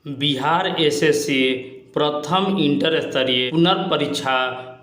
Bihar SSC प्रथम inter स्तरीय पुनर्परीक्षा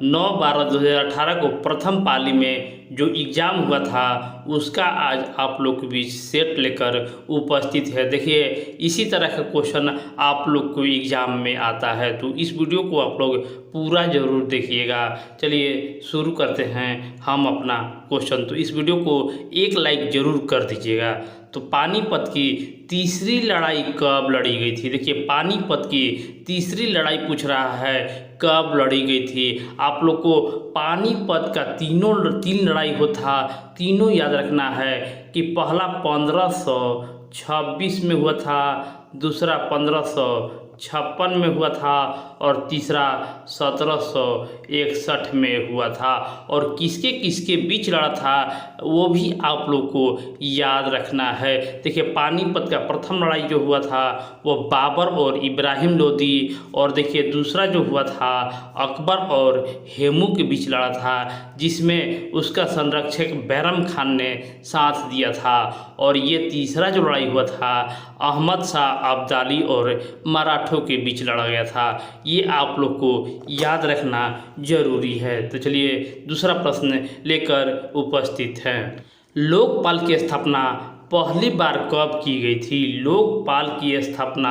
9/12/2018 को प्रथम पाली में जो एग्ज़ाम हुआ था उसका आज आप लोग के बीच सेट लेकर उपस्थित है। देखिए, इसी तरह का क्वेश्चन आप लोग को एग्ज़ाम में आता है, तो इस वीडियो को आप लोग पूरा ज़रूर देखिएगा। चलिए शुरू करते हैं हम अपना क्वेश्चन। तो इस वीडियो को एक लाइक ज़रूर कर दीजिएगा। तो पानीपत की तीसरी लड़ाई कब लड़ी गई थी? देखिए, पानीपत की तीसरी लड़ाई पूछ रहा है कब लड़ी गई थी। आप लोग को पानीपत का तीन लड़ाई होता, तीनों याद रखना है कि पहला 1526 में हुआ था, दूसरा 1556 में हुआ था और तीसरा 1761 में हुआ था। और किसके किसके बीच लड़ा था वो भी आप लोग को याद रखना है। देखिए, पानीपत का प्रथम लड़ाई जो हुआ था वो बाबर और इब्राहिम लोदी, और देखिए दूसरा जो हुआ था अकबर और हेमू के बीच लड़ा था, जिसमें उसका संरक्षक बैरम खान ने साथ दिया था। और ये तीसरा जो लड़ाई हुआ था अहमद शाह अब्दाली और मराठों के बीच लड़ा गया था। ये आप लोग को याद रखना जरूरी है। तो चलिए दूसरा प्रश्न लेकर उपस्थित हैं। लोकपाल की स्थापना पहली बार कब की गई थी? लोकपाल की स्थापना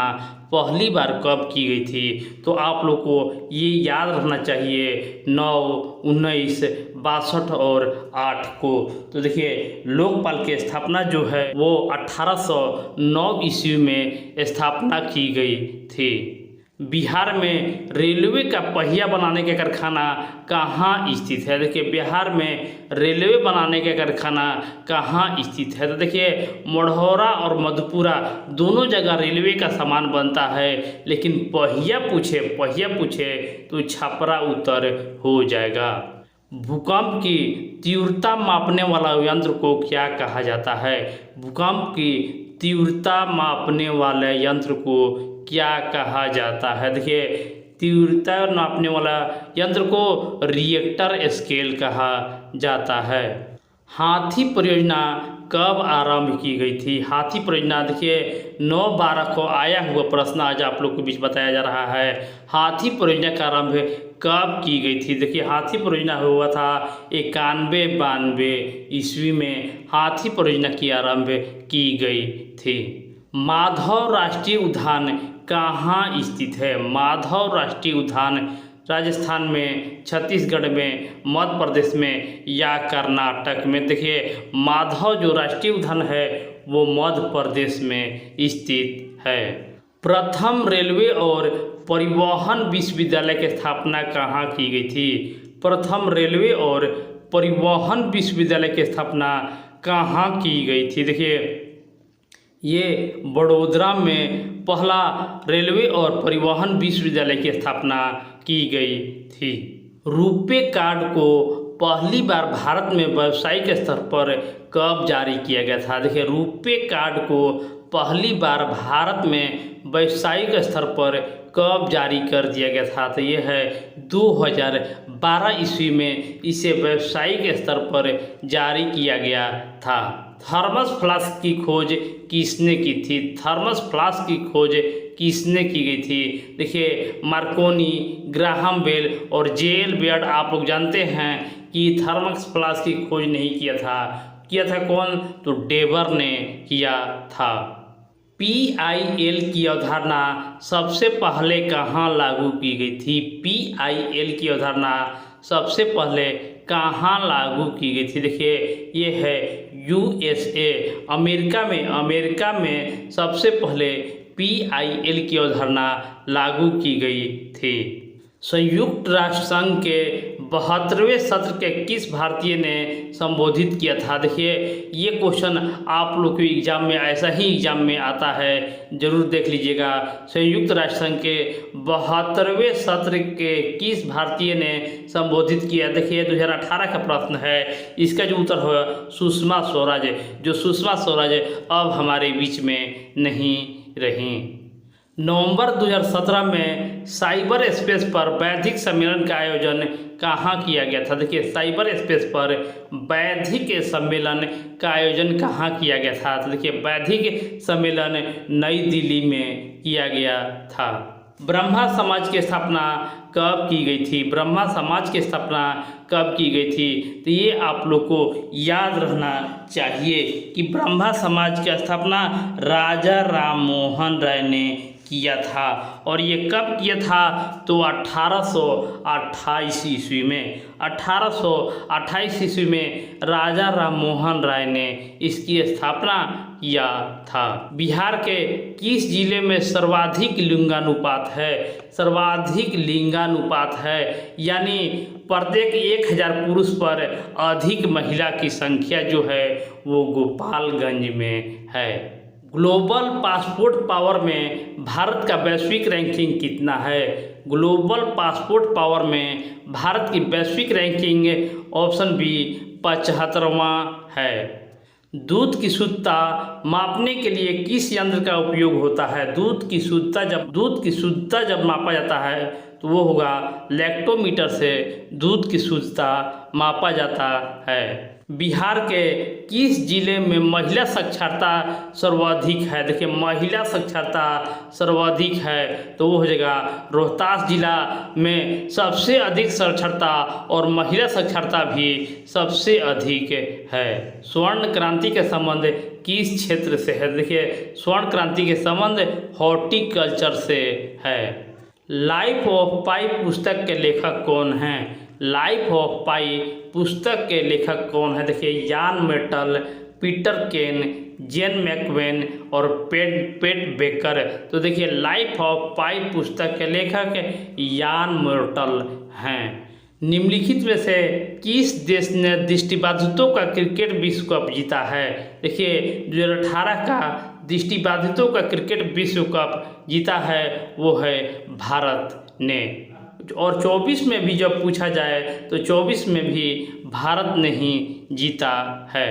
पहली बार कब की गई थी? तो आप लोग को ये याद रखना चाहिए 9, 19, 62 और 8 को। तो देखिए, लोकपाल की स्थापना जो है वो 1809 ईस्वी में स्थापना की गई थी। बिहार में रेलवे का पहिया बनाने का कारखाना कहाँ स्थित है? देखिए, बिहार में रेलवे बनाने का कारखाना कहाँ स्थित है? तो देखिए, मढ़ौरा और मधुपुरा दोनों जगह रेलवे का सामान बनता है, लेकिन पहिया पूछे तो छपरा उत्तर हो जाएगा। भूकंप की तीव्रता मापने वाला यंत्र को क्या कहा जाता है? भूकंप की तीव्रता मापने वाले यंत्र को क्या कहा जाता है? देखिए, तीव्रता नापने वाला यंत्र को रिएक्टर स्केल कहा जाता है। हाथी परियोजना कब आरंभ की गई थी? हाथी परियोजना देखिए 9/12 को आया हुआ प्रश्न आज आप लोग के बीच बताया जा रहा है। हाथी परियोजना का आरंभ कब की गई थी? देखिए, हाथी परियोजना हुआ था 91-92 ईस्वी में हाथी परियोजना की आरंभ की गई थी। माधव राष्ट्रीय उद्यान कहाँ स्थित है? माधव राष्ट्रीय उद्यान राजस्थान में, छत्तीसगढ़ में, मध्य प्रदेश में या कर्नाटक में? देखिए, माधव जो राष्ट्रीय उद्यान है वो मध्य प्रदेश में स्थित है। प्रथम रेलवे और परिवहन विश्वविद्यालय की स्थापना कहाँ की गई थी? प्रथम रेलवे और परिवहन विश्वविद्यालय की स्थापना कहाँ की गई थी? देखिए, ये बड़ोदरा में पहला रेलवे और परिवहन विश्वविद्यालय की स्थापना की गई थी। रुपे कार्ड को पहली बार भारत में व्यावसायिक स्तर पर कब जारी किया गया था? देखिए, रुपे कार्ड को पहली बार भारत में व्यावसायिक स्तर पर कब जारी कर दिया गया था? तो ये है 2012 ईस्वी में इसे व्यावसायिक स्तर पर जारी किया गया था। थर्मस फ्लास्क की खोज किसने की थी? थर्मस फ्लास्क की खोज किसने की गई थी? देखिए, मार्कोनी, ग्राहम बेल और जेएल बियर्ड। आप लोग जानते हैं कि थर्मस फ्लास्क की खोज नहीं किया था कौन? तो डेबर ने किया था। PIL की अवधारणा सबसे पहले कहाँ लागू की गई थी? PIL की अवधारणा सबसे पहले कहाँ लागू की गई थी? देखिए, ये है USA, अमेरिका में सबसे पहले PIL की अवधारणा लागू की गई थी। संयुक्त राष्ट्र संघ के 72वें सत्र के किस भारतीय ने संबोधित किया था? देखिए, ये क्वेश्चन आप लोग के एग्जाम में ऐसा ही एग्जाम में आता है, जरूर देख लीजिएगा। संयुक्त राष्ट्र संघ के 72वें सत्र के किस भारतीय ने संबोधित किया? देखिए, 2018 का प्रश्न है। इसका जो उत्तर होगा सुषमा स्वराज, जो सुषमा स्वराज अब हमारे बीच में नहीं रहीं। नवंबर 2017 में साइबर स्पेस पर बौद्धिक सम्मेलन का आयोजन कहाँ किया गया था? देखिए, साइबर स्पेस पर बौद्धिक सम्मेलन का आयोजन कहाँ किया गया था? तो देखिए, बौद्धिक सम्मेलन नई दिल्ली में किया गया था। ब्रह्मा समाज की स्थापना कब की गई थी? ब्रह्मा समाज की स्थापना कब की गई थी? तो ये आप लोग को याद रहना चाहिए कि ब्रह्मा समाज की स्थापना राजा राम मोहन राय ने किया था। और ये कब किया था? तो 1828 ईस्वी में। 1828 ईस्वी में राजा राम मोहन राय ने इसकी स्थापना किया था। बिहार के किस जिले में सर्वाधिक लिंगानुपात है? सर्वाधिक लिंगानुपात है, यानी प्रत्येक 1000 पुरुष पर अधिक महिला की संख्या जो है वो गोपालगंज में है। ग्लोबल पासपोर्ट पावर में भारत का वैश्विक रैंकिंग कितना है? ग्लोबल पासपोर्ट पावर में भारत की वैश्विक रैंकिंग ऑप्शन बी 75वां है। दूध की शुद्धता मापने के लिए किस यंत्र का उपयोग होता है? दूध की शुद्धता जब मापा जाता है तो वो होगा लैक्टोमीटर से दूध की शुद्धता मापा जाता है। बिहार के किस जिले में महिला साक्षरता सर्वाधिक है? देखिए, महिला साक्षरता सर्वाधिक है तो वो हो जाएगा रोहतास जिला में सबसे अधिक साक्षरता और महिला साक्षरता भी सबसे अधिक है। स्वर्ण क्रांति के संबंध किस क्षेत्र से है? देखिए, स्वर्ण क्रांति के संबंध हॉर्टिकल्चर से है। लाइफ ऑफ पाई पुस्तक के लेखक कौन हैं? लाइफ ऑफ पाई पुस्तक के लेखक कौन है? देखिए, यान मेटल, पीटर केन, जेन मैकवेन और पेट बेकर। तो देखिए, लाइफ ऑफ पाई पुस्तक के लेखक यान मेटल हैं। निम्नलिखित में से किस देश ने दृष्टिबाधितों का क्रिकेट विश्व कप जीता है? देखिए, 2018 का दृष्टिबाधितों का क्रिकेट विश्व कप जीता है वो है भारत ने। और 24 में भी जब पूछा जाए तो 24 में भी भारत ने ही जीता है।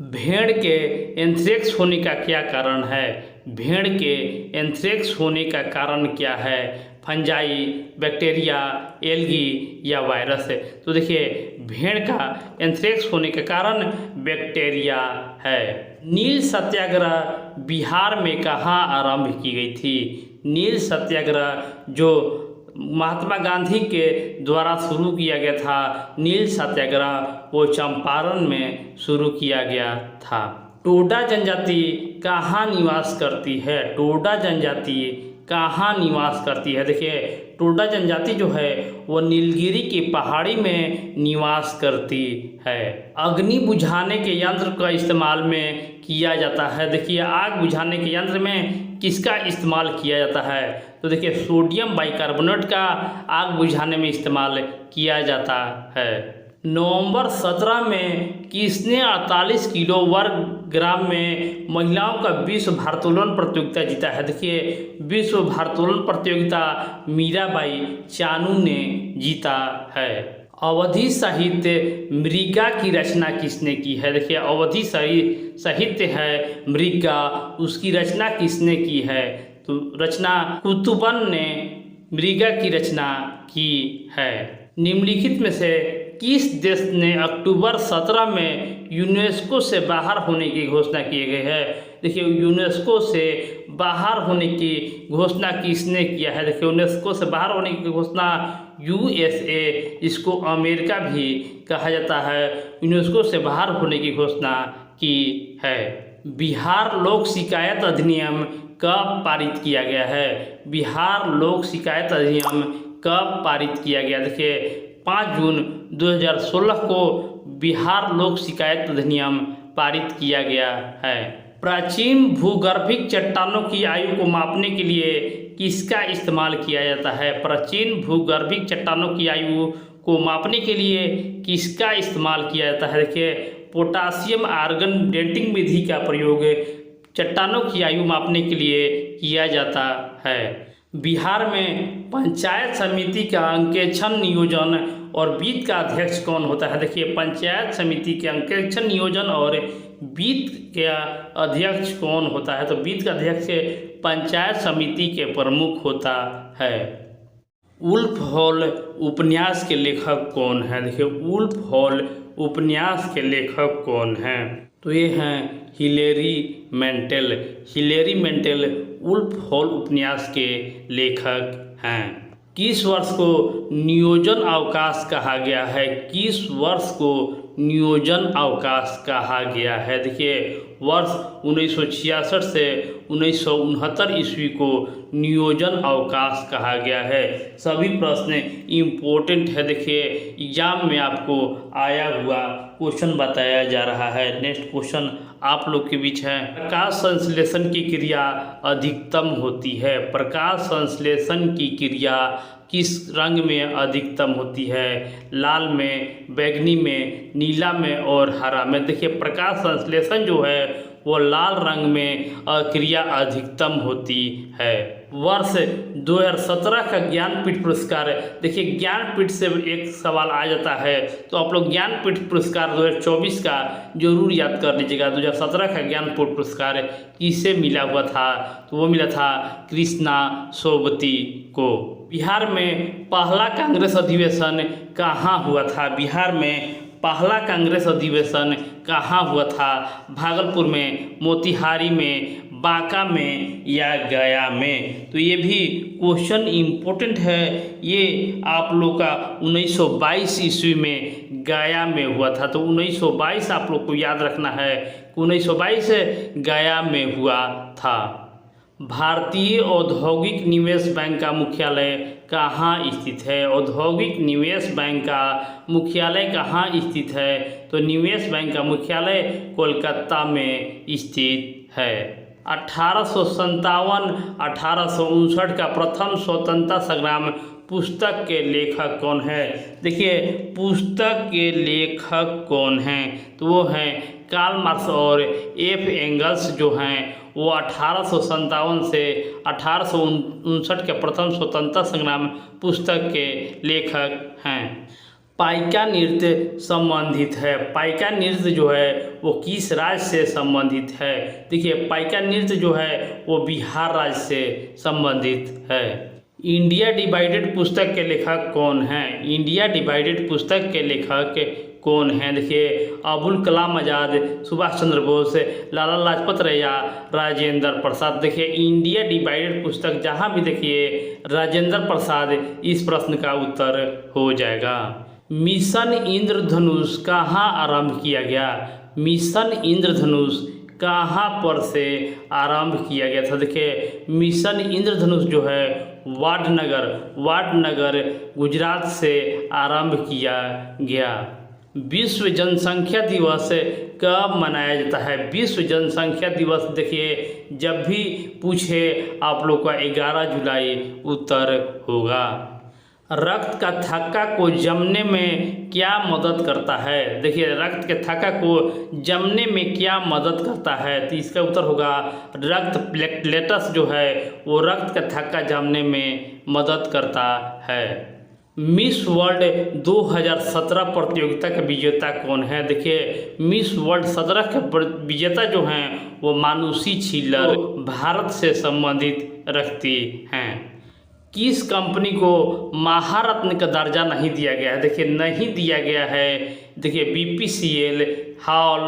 भेड़ के एंथ्रेक्स होने का क्या कारण है? भेड़ के एंथ्रेक्स होने का कारण क्या है? फंजाई, बैक्टीरिया, एल्गी या वायरस है? तो देखिए, भेड़ का एंथ्रेक्स होने का कारण बैक्टीरिया है। नील सत्याग्रह बिहार में कहाँ आरंभ की गई थी? नील सत्याग्रह जो महात्मा गांधी के द्वारा शुरू किया गया था, नील सत्याग्रह, वो चंपारण में शुरू किया गया था। टोडा जनजाति कहाँ निवास करती है? टोडा जनजाति कहाँ निवास करती है? देखिए, टोडा जनजाति जो है वो नीलगिरी की पहाड़ी में निवास करती है। अग्नि बुझाने के यंत्र का इस्तेमाल में किया जाता है। देखिए, आग बुझाने के यंत्र में किसका इस्तेमाल किया जाता है? तो देखिए, सोडियम बाइकार्बोनेट का आग बुझाने में इस्तेमाल किया जाता है। नवंबर 17 में किसने 48 किलो वर्ग ग्राम में महिलाओं का विश्व भारोत्तोलन प्रतियोगिता जीता है? देखिए, विश्व भारोत्तोलन प्रतियोगिता मीराबाई चानू ने जीता है। अवधि साहित्य मृगा की रचना किसने की है? देखिए, अवधि साहित्य है मृगा, उसकी रचना किसने की है? तो रचना कुतुबन ने मृगा की रचना की है। निम्नलिखित में से किस देश ने अक्टूबर 17 में यूनेस्को से बाहर होने की घोषणा की गई है? देखिए, यूनेस्को से बाहर होने की घोषणा किसने किया है? देखिए, यूनेस्को से बाहर होने की घोषणा USA, इसको अमेरिका भी कहा जाता है, यूनेस्को से बाहर होने की घोषणा की है। बिहार लोक शिकायत अधिनियम कब पारित किया गया है? बिहार लोक शिकायत अधिनियम कब पारित किया गया? देखिए, 5 जून 2016 को बिहार लोक शिकायत अधिनियम पारित किया गया है। प्राचीन भूगर्भिक चट्टानों की आयु को मापने के लिए किसका इस्तेमाल किया जाता है? प्राचीन भूगर्भिक चट्टानों की आयु को मापने के लिए किसका इस्तेमाल किया जाता है? देखिए, पोटासियम आर्गन डेटिंग विधि का प्रयोग चट्टानों की आयु मापने के लिए किया जाता है। बिहार में पंचायत समिति का अंकेक्षण नियोजन और वित्त का अध्यक्ष कौन होता है? देखिए, पंचायत समिति के अंकेक्षण नियोजन और वित्त का अध्यक्ष कौन होता है? तो वित्त का अध्यक्ष पंचायत समिति के प्रमुख होता है। वुल्फ हॉल उपन्यास के लेखक कौन है? देखिए, वुल्फ हॉल उपन्यास के लेखक कौन हैं? तो ये हैं हिलेरी मैंटेल। हिलेरी मैंटेल वुल्फ हॉल उपन्यास के लेखक हैं। किस वर्ष को नियोजन अवकाश कहा गया है? किस वर्ष को नियोजन अवकाश कहा गया है? देखिए, वर्ष 1966 से 1969 ईस्वी को नियोजन अवकाश कहा गया है। सभी प्रश्न इम्पोर्टेंट है। देखिए, एग्जाम में आपको आया हुआ क्वेश्चन बताया जा रहा है। नेक्स्ट क्वेश्चन आप लोग के बीच है, प्रकाश संश्लेषण की क्रिया अधिकतम होती है? प्रकाश संश्लेषण की क्रिया किस रंग में अधिकतम होती है? लाल में, बैंगनी में, नीला में और हरा में। देखिए, प्रकाश संश्लेषण जो है वो लाल रंग में क्रिया अधिकतम होती है। वर्ष 2017 का ज्ञानपीठ पुरस्कार, देखिए ज्ञानपीठ से एक सवाल आ जाता है, तो आप लोग ज्ञानपीठ पुरस्कार 2024 का जरूर याद कर लीजिएगा। 2017 का ज्ञानपीठ पुरस्कार किसे मिला हुआ था? तो वो मिला था कृष्णा सोबती को। बिहार में पहला कांग्रेस अधिवेशन कहाँ हुआ था? बिहार में पहला कांग्रेस अधिवेशन कहाँ हुआ था? भागलपुर में, मोतिहारी में, बांका में या गया में? तो ये भी क्वेश्चन इम्पोर्टेंट है। ये आप लोग का 1922 ईस्वी में गया में हुआ था। तो 1922 आप लोग को याद रखना है, 1922 गया में हुआ था। भारतीय औद्योगिक निवेश बैंक का मुख्यालय कहाँ स्थित है? औद्योगिक निवेश बैंक का मुख्यालय कहाँ स्थित है? तो निवेश बैंक का मुख्यालय कोलकाता में स्थित है। 1857-1859 का प्रथम स्वतंत्रता संग्राम पुस्तक के लेखक कौन है? देखिए, पुस्तक के लेखक कौन हैं? तो वो हैं कार्ल मार्क्स और एफ एंगल्स जो हैं वो 1857 से 1859 के प्रथम स्वतंत्रता संग्राम पुस्तक के लेखक हैं। पाइका नृत्य संबंधित है? पाइका नृत्य जो है वो किस राज्य से संबंधित है? देखिए, पाइका नृत्य जो है वो बिहार राज्य से संबंधित है। इंडिया डिवाइडेड पुस्तक के लेखक कौन हैं? इंडिया डिवाइडेड पुस्तक के लेखक कौन हैं? देखिए, अबुल कलाम आज़ाद, सुभाष चंद्र बोस, लाला लाजपत राय, राजेंद्र प्रसाद। देखिए, इंडिया डिवाइडेड पुस्तक जहाँ भी देखिए राजेंद्र प्रसाद, इस प्रश्न का उत्तर हो जाएगा। मिशन इंद्रधनुष कहाँ आरंभ किया गया? मिशन इंद्रधनुष कहाँ पर से आरंभ किया गया था? देखिए, मिशन इंद्रधनुष जो है वाडनगर गुजरात से आरंभ किया गया। विश्व जनसंख्या दिवस कब मनाया जाता है? विश्व जनसंख्या दिवस देखिए जब भी पूछे आप लोग का 11 जुलाई उत्तर होगा। रक्त का थक्का को जमने में क्या मदद करता है? देखिए, रक्त के थक्का को जमने में क्या मदद करता है? तो इसका उत्तर होगा रक्त प्लेटलेट्स जो है वो रक्त का थक्का जमने में मदद करता है। मिस वर्ल्ड 2017 प्रतियोगिता का विजेता कौन है? देखिए, मिस वर्ल्ड 17 के विजेता जो हैं वो मानुषी छिल्लर भारत से संबंधित रखती हैं। किस कंपनी को महारत्न का दर्जा नहीं दिया गया है? देखिए, नहीं दिया गया है। देखिए, BPCL, हॉल,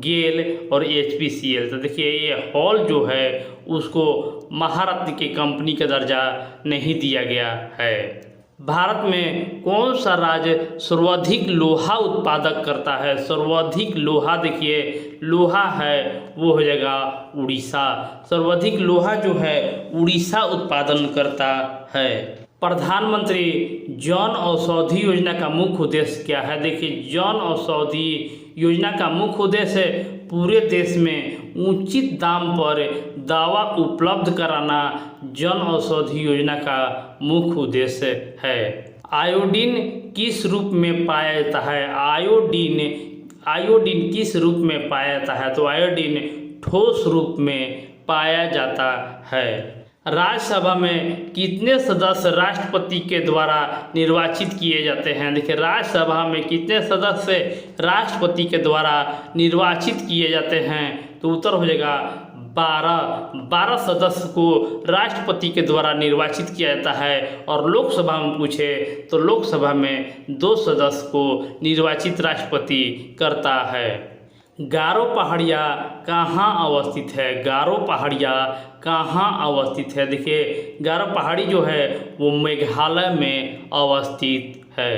गेल और HPCL। तो देखिए, ये हॉल जो है उसको महारत्न की कंपनी का दर्जा नहीं दिया गया है। भारत में कौन सा राज्य सर्वाधिक लोहा उत्पादक करता है? सर्वाधिक लोहा, देखिए लोहा है वो हो जाएगा उड़ीसा। सर्वाधिक लोहा जो है उड़ीसा उत्पादन करता है। प्रधानमंत्री जन औषधि योजना का मुख्य उद्देश्य क्या है? देखिए, जन औषधि योजना का मुख्य उद्देश्य पूरे देश में उचित दाम पर दवा उपलब्ध कराना जन औषधि योजना का मुख्य उद्देश्य है। आयोडीन किस रूप में पाया जाता है? आयोडीन किस रूप में पाया जाता है? तो आयोडीन ठोस रूप में पाया जाता है। राज्यसभा में कितने सदस्य राष्ट्रपति के द्वारा निर्वाचित किए जाते हैं? देखिए, राज्यसभा में कितने सदस्य राष्ट्रपति के द्वारा निर्वाचित किए जाते हैं? तो उत्तर हो जाएगा 12 सदस्य को राष्ट्रपति के द्वारा निर्वाचित किया जाता है। और लोकसभा में पूछे तो लोकसभा में 2 सदस्य को निर्वाचित राष्ट्रपति करता है। गारो पहाड़िया कहाँ अवस्थित है? गारो पहाड़िया कहाँ अवस्थित है? देखिए, गारो पहाड़ी जो है वो मेघालय में अवस्थित है।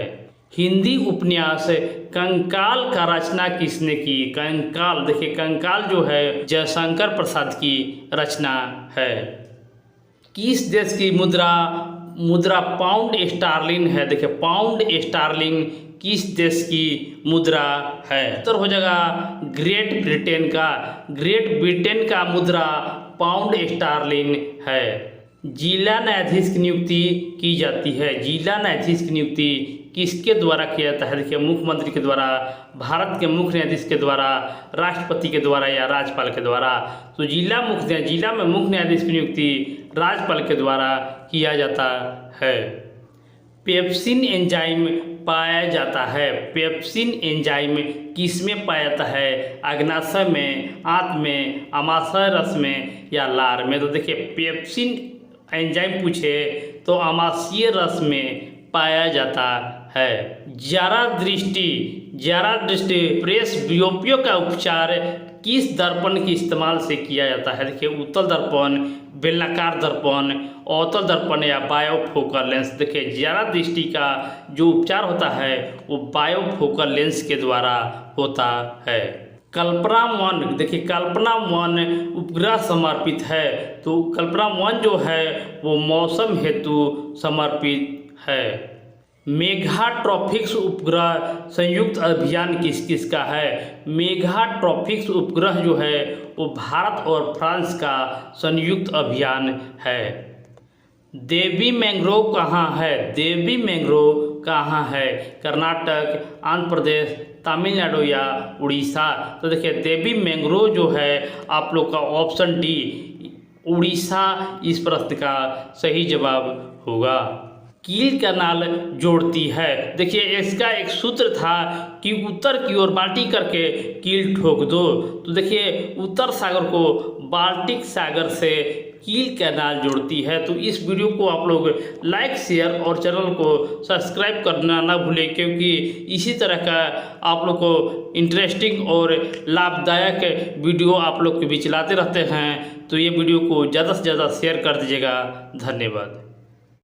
हिंदी उपन्यास कंकाल का रचना किसने की? कंकाल, देखिए कंकाल जो है जयशंकर प्रसाद की रचना है। किस देश की मुद्रा पाउंड स्टार्लिन है? देखिए, पाउंड स्टार्लिन किस देश की मुद्रा है? उत्तर हो जाएगा ग्रेट ब्रिटेन का। ग्रेट ब्रिटेन का मुद्रा पाउंड स्टार्लिन है। जिला न्यायाधीश की नियुक्ति की जाती है। जिला न्यायाधीश की नियुक्ति किसके द्वारा किया जाता है? देखिए, मुख्यमंत्री के द्वारा, भारत के मुख्य न्यायाधीश के द्वारा, राष्ट्रपति के द्वारा या राज्यपाल के द्वारा। तो जिला में मुख्य न्यायाधीश की नियुक्ति राज्यपाल के द्वारा किया जाता है। पेप्सिन एंजाइम पाया जाता है। पेप्सिन एंजाइम किस में पाया जाता है? अग्नाशय में, आंत में, आमाशय रस में या लार में? तो देखिए, पेप्सिन एंजाइम पूछे तो आमाशय रस में पाया जाता है। ज्यादा दृष्टि प्रेसबियोपिया का उपचार किस दर्पण के इस्तेमाल से किया जाता है? देखिए, उत्तल दर्पण, बेलनाकार दर्पण, अवतल दर्पण या बायोफोकल लेंस। देखिए, ज्यादा दृष्टि का जो उपचार होता है वो बायोफोकल लेंस के द्वारा होता है। कल्पना 1, देखिए कल्पना 1 उपग्रह समर्पित है। तो कल्पना 1 जो है वो मौसम हेतु समर्पित है। मेगाट्रॉपिक्स उपग्रह संयुक्त अभियान किस का है? मेगाट्रॉपिक्स उपग्रह जो है वो भारत और फ्रांस का संयुक्त अभियान है। देवी मैंग्रोव कहाँ है? देवी मैंग्रोव कहाँ है? कर्नाटक, आंध्र प्रदेश, तमिलनाडु या उड़ीसा? तो देखिए, देवी मैंग्रोव जो है आप लोग का ऑप्शन डी उड़ीसा इस प्रश्न का सही जवाब होगा। कील कैनाल जोड़ती है। देखिए, इसका एक सूत्र था कि उत्तर की ओर बाल्टी करके कील ठोक दो। तो देखिए, उत्तर सागर को बाल्टिक सागर से कील कैनाल जोड़ती है। तो इस वीडियो को आप लोग लाइक, शेयर और चैनल को सब्सक्राइब करना ना भूलें, क्योंकि इसी तरह का आप लोग को इंटरेस्टिंग और लाभदायक वीडियो आप लोग के बीच लाते रहते हैं। तो ये वीडियो को ज़्यादा से ज़्यादा शेयर कर दीजिएगा। धन्यवाद।